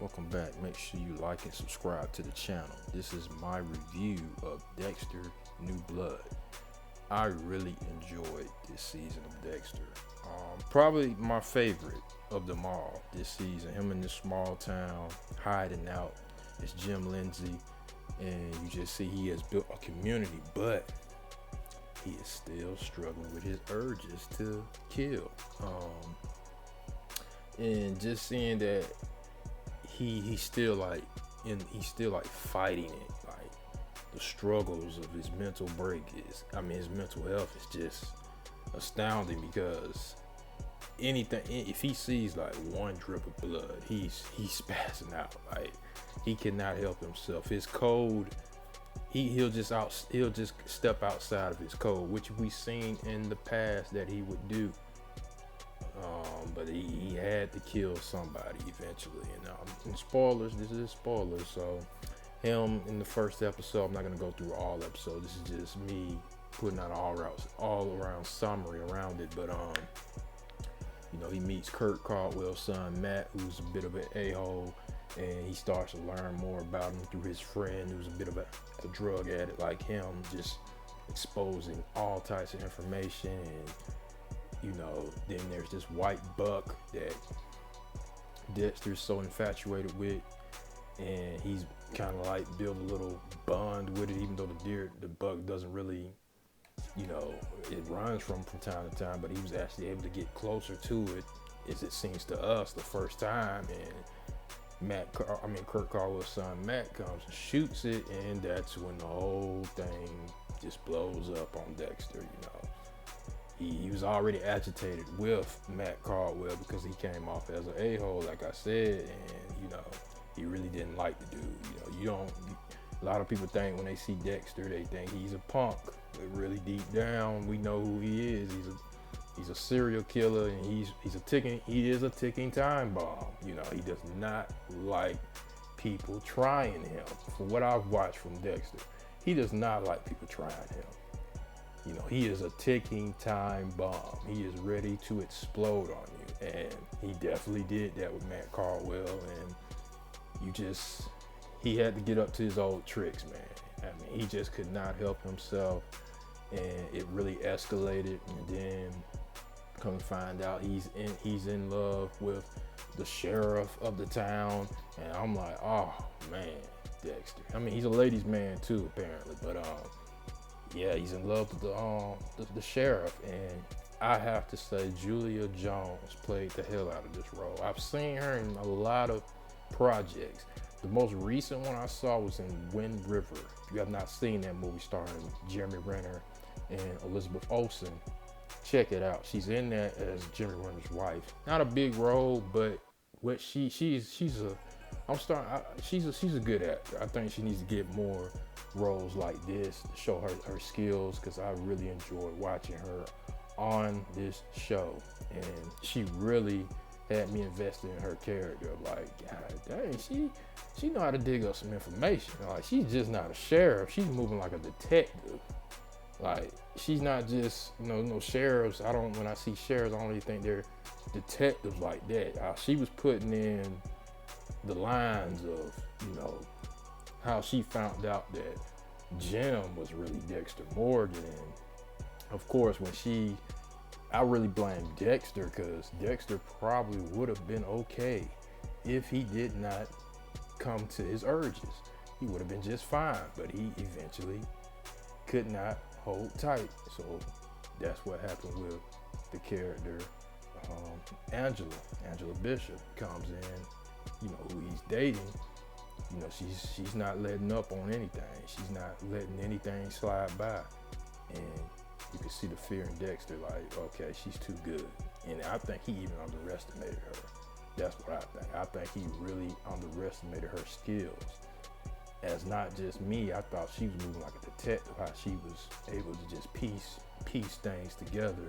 Welcome back. Make sure you like and subscribe to the channel. This is my review of Dexter New Blood. I really enjoyed this season of Dexter. Probably my favorite of them all this season. Him in this small town, hiding out. It's Jim Lindsay, and you just see he has built a community, but he is still struggling with his urges to kill. And just seeing that he's still like fighting it, like the struggles of his mental his mental health is just astounding, because if he sees like one drip of blood, he's spazzing out. Like, he cannot help himself. His code, he'll just step outside of his code, which we've seen in the past that he would do. But he had to kill somebody eventually. And spoilers, this is spoilers, so him in the first episode, I'm not gonna go through all episodes. This is just me putting out all around summary around it. But he meets Kurt Caldwell's son Matt, who's a bit of an a-hole, and he starts to learn more about him through his friend, who's a bit of a drug addict like him, just exposing all types of information. And then there's this white buck that Dexter's so infatuated with, and he's kind of like built a little bond with it, even though the buck doesn't really, it runs from time to time, but he was actually able to get closer to it, as it seems to us, the first time. And Kurt Caldwell's son Matt comes and shoots it, and that's when the whole thing just blows up on Dexter. He was already agitated with Matt Caldwell because he came off as an a-hole, like I said, and he really didn't like the dude. A lot of people think when they see Dexter, they think he's a punk, but really deep down, we know who he is. He's a serial killer, and he is a ticking time bomb. He does not like people trying him. From what I've watched from Dexter, he does not like people trying him. He is a ticking time bomb. He is ready to explode on you. And he definitely did that with Matt Caldwell. And he had to get up to his old tricks, man. He just could not help himself. And it really escalated. And then come to find out he's in love with the sheriff of the town. And I'm like, oh man, Dexter. He's a ladies' man too, apparently. But yeah, he's in love with the sheriff, and I have to say Julia Jones played the hell out of this role. I've seen her in a lot of projects. The most recent one I saw was in Wind River. If you have not seen that movie, starring Jeremy Renner and Elizabeth Olsen, check it out. She's in that as Jeremy Renner's wife. Not a big role, but what she's a good actor. I think she needs to get more roles like this to show her skills, because I really enjoyed watching her on this show, and she really had me invested in her character. Like, God dang, she know how to dig up some information. Like, she's just not a sheriff, she's moving like a detective. Like, she's not just no sheriffs. When I see sheriffs, I don't really think they're detectives like that. She was putting in the lines of how she found out that Jim was really Dexter Morgan. And of course, I really blame Dexter, because Dexter probably would have been okay if he did not come to his urges. He would have been just fine, but he eventually could not hold tight. So that's what happened with the character Angela Bishop comes in, who he's dating. She's not letting up on anything. She's not letting anything slide by. And you can see the fear in Dexter, like, okay, she's too good. And I think he even underestimated her. That's what I think. I think he really underestimated her skills. As not just me, I thought she was moving like a detective, how she was able to just piece things together.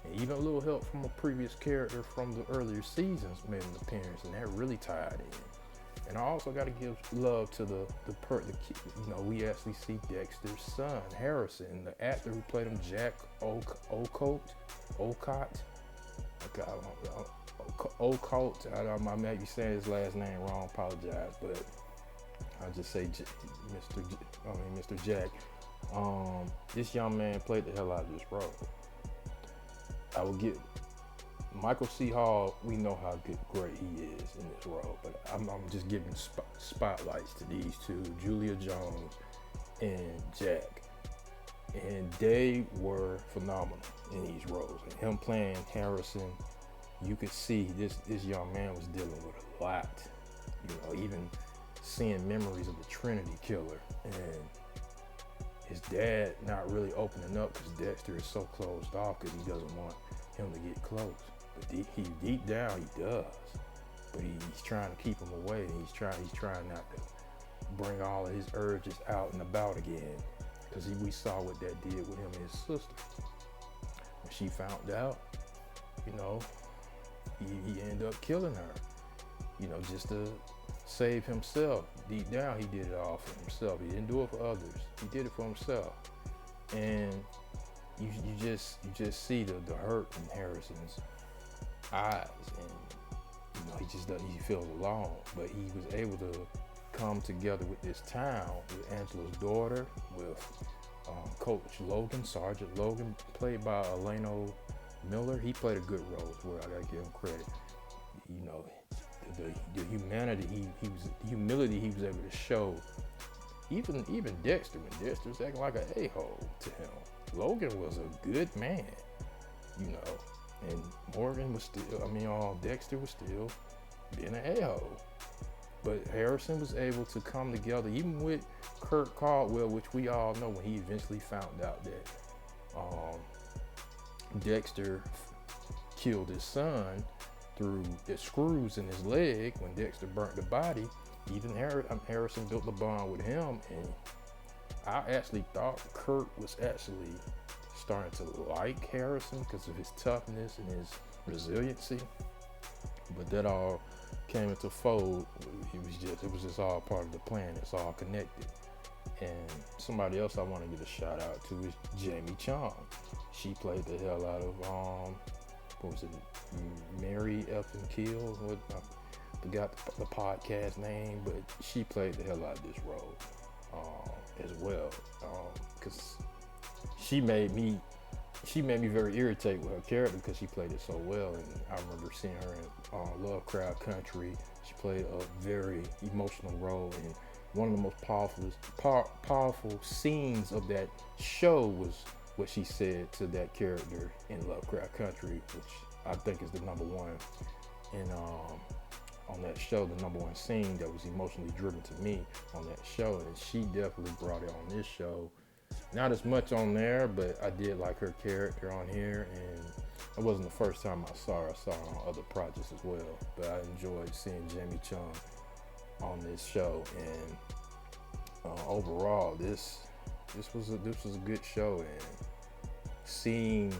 And even a little help from a previous character from the earlier seasons made an appearance, and that really tied in. And I also got to give love to the we actually see Dexter's son, Harrison, the actor who played him, Jack Ocott. Occult. I may be saying his last name wrong. Apologize, but I'll just say Mr. Jack. This young man played the hell out of this role. I will give Michael C. Hall. We know how great he is in this role, but I'm just giving spotlights to these two, Julia Jones and Jack, and they were phenomenal in these roles. And him playing Harrison, you could see this young man was dealing with a lot. You know, even seeing memories of the Trinity killer and his dad not really opening up because Dexter is so closed off because he doesn't want him to get close. But deep down he does. But he's trying to keep him away, and he's trying not to bring all of his urges out and about again. Because we saw what that did with him and his sister. When she found out, you know, he ended up killing her. You know, just to save himself. Deep down, he did it all for himself. He didn't do it for others. He did it for himself. And you just see the hurt in Harrison's eyes, and you know he feels alone. But he was able to come together with this town, with Angela's daughter, with Coach Logan, Sergeant Logan, played by Eleno Miller. He played a good role as well. I gotta give him credit. You know, the humanity the humility he was able to show. Even Dexter, when Dexter was acting like an a-hole to him, Logan was a good man, you know, and Morgan was still, Dexter was still being an a-hole. But Harrison was able to come together, even with Kurt Caldwell, which we all know when he eventually found out that Dexter killed his son through the screws in his leg when Dexter burnt the body. Even Harrison built the bond with him, and I actually thought Kurt was actually starting to like Harrison because of his toughness and his resiliency. But that all came into fold. It was just all part of the plan. It's all connected. And somebody else I want to give a shout out to is Jamie Chung. She played the hell out of what was it, Mary Effin Kill? I forgot the podcast name, but she played the hell out of this role as well, because she made me very irritated with her character because she played it so well. And I remember seeing her in Lovecraft Country. She played a very emotional role, and one of the most powerful scenes of that show was what she said to that character in Lovecraft Country, which I think is the number one in on that show, the number one scene that was emotionally driven to me on that show. And she definitely brought it on this show. Not as much on there, but I did like her character on here, and it wasn't the first time I saw her. I saw her on other projects as well, but I enjoyed seeing Jamie Chung on this show. And overall, this was a good show, and seeing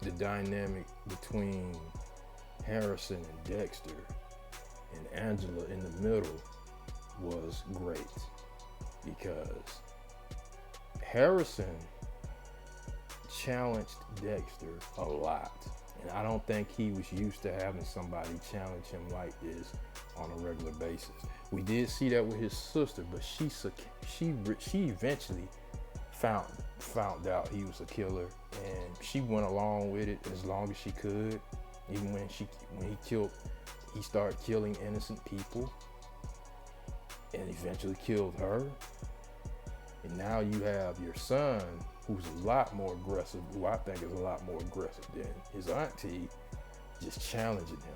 the dynamic between Harrison and Dexter and Angela in the middle was great, because Harrison challenged Dexter a lot, and I don't think he was used to having somebody challenge him like this on a regular basis. We did see that with his sister, but she eventually found out he was a killer, and she went along with it as long as she could. Even when he started killing innocent people, and eventually killed her. And now you have your son, who's a lot more aggressive, who I think is a lot more aggressive than his auntie, just challenging him.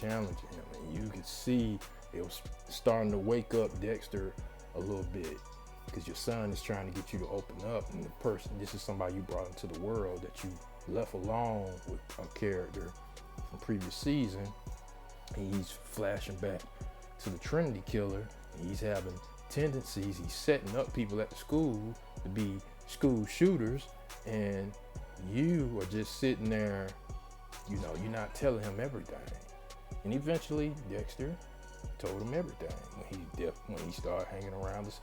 And you could see it was starting to wake up Dexter a little bit, because your son is trying to get you to open up, and this is somebody you brought into the world that you left alone with a character from previous season. And he's flashing back to the Trinity killer, and he's having tendencies. He's setting up people at the school to be school shooters, and you are just sitting there, you're not telling him everything. And eventually Dexter told him everything when he started hanging around this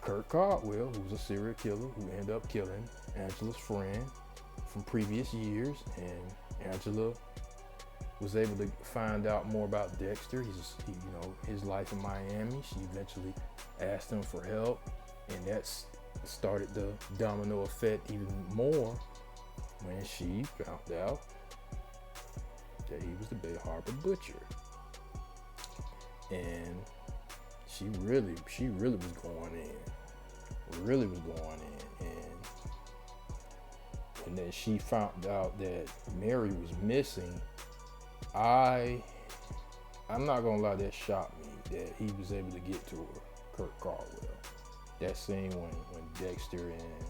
Kurt Caldwell, who was a serial killer who ended up killing Angela's friend from previous years. And Angela was able to find out more about Dexter. His life in Miami. She eventually asked him for help, and that's started the domino effect even more when she found out that he was the Bay Harbor Butcher. And she really was going in. Really was going in. And then she found out that Mary was missing. I'm not gonna lie, that shocked me that he was able to get to her, Kurt Caldwell. That scene when Dexter and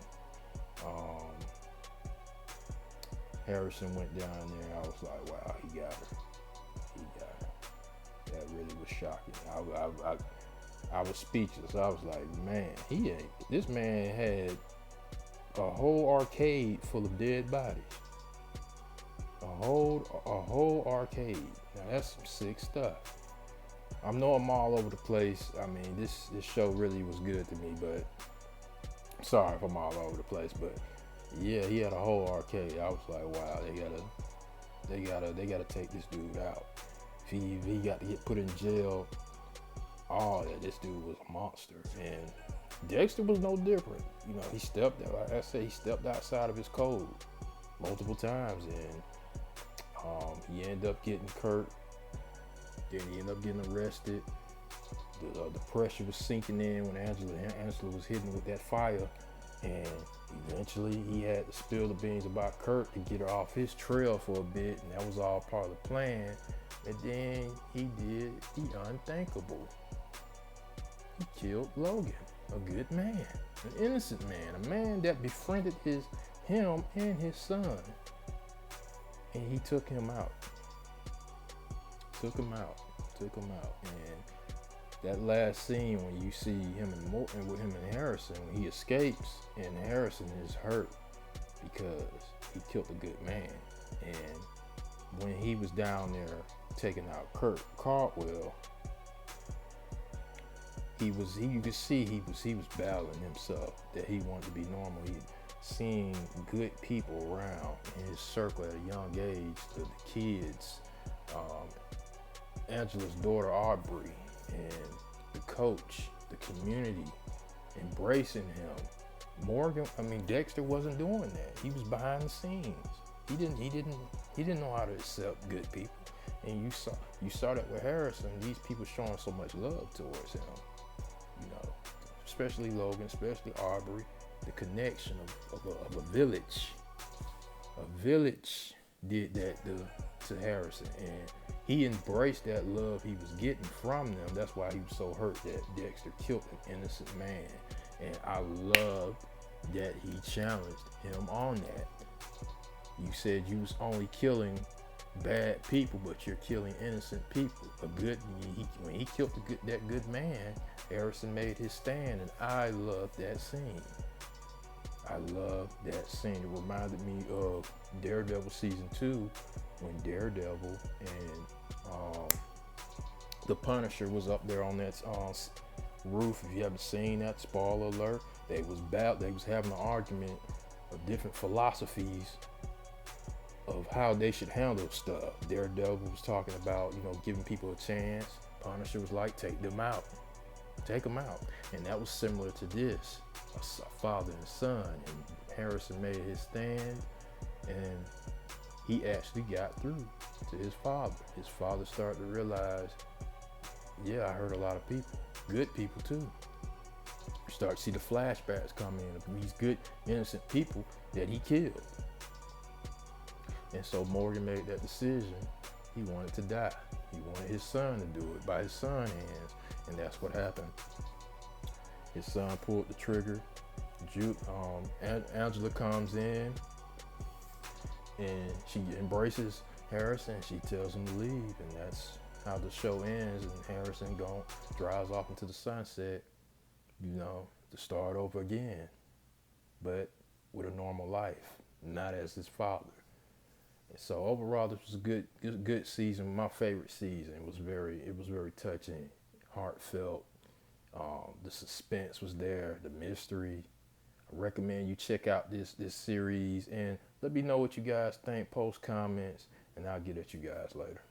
Harrison went down there, I was like, wow, he got her. That really was shocking. I was speechless. I was like, man, this man had a whole arcade full of dead bodies. A whole arcade. Now that's some sick stuff. I know I'm all over the place. I mean, this show really was good to me, but sorry if I'm all over the place, but yeah, he had a whole arcade. I was like, wow, they gotta take this dude out. If he got to get put in jail, this dude was a monster. And Dexter was no different. He stepped out, like I said, he stepped outside of his code multiple times, and he ended up getting Kurt. Then he ended up getting arrested. The pressure was sinking in when Angela was hitting with that fire, and eventually he had to spill the beans about Kurt to get her off his trail for a bit, and that was all part of the plan. And then he did the unthinkable. He killed Logan, a good man, an innocent man, a man that befriended him and his son, and he took him out. And that last scene when you see him and Morton with him and Harrison, when he escapes and Harrison is hurt because he killed a good man. And when he was down there taking out Kurt Caldwell, you could see he was battling himself, that he wanted to be normal. He seeing good people around in his circle at a young age, the kids, Angela's daughter Aubrey, and the coach, the community embracing him. Dexter wasn't doing that. He was behind the scenes. He didn't know how to accept good people. And you saw that with Harrison. These people showing so much love towards him. Especially Logan, especially Aubrey. The connection of a village. A village did that to Harrison, and he embraced that love he was getting from them. That's why he was so hurt that Dexter killed an innocent man. And I love that he challenged him on that. You said you was only killing bad people, but you're killing innocent people. When he killed that good man, Harrison made his stand, and I love that scene. It reminded me of Daredevil season 2, when Daredevil and the Punisher was up there on that roof. If you haven't seen that, spoiler alert, they was having an argument of different philosophies of how they should handle stuff. Daredevil was talking about, giving people a chance. Punisher was like, take them out. And that was similar to this, a father and son. And Harrison made his stand, and he actually got through to his father. His father started to realize, yeah, I hurt a lot of people, good people too. You start to see the flashbacks come in of these good, innocent people that he killed. And so Morgan made that decision. He wanted to die. He wanted his son to do it by his son's hands. And that's what happened. His son pulled the trigger. Angela comes in, and she embraces Harrison. She tells him to leave, and that's how the show ends. And Harrison drives off into the sunset, to start over again, but with a normal life, not as his father. And so overall, this was a good season. My favorite season. It was very touching, heartfelt. The suspense was there, the mystery. I recommend you check out this series, and let me know what you guys think. Post comments, and I'll get at you guys later.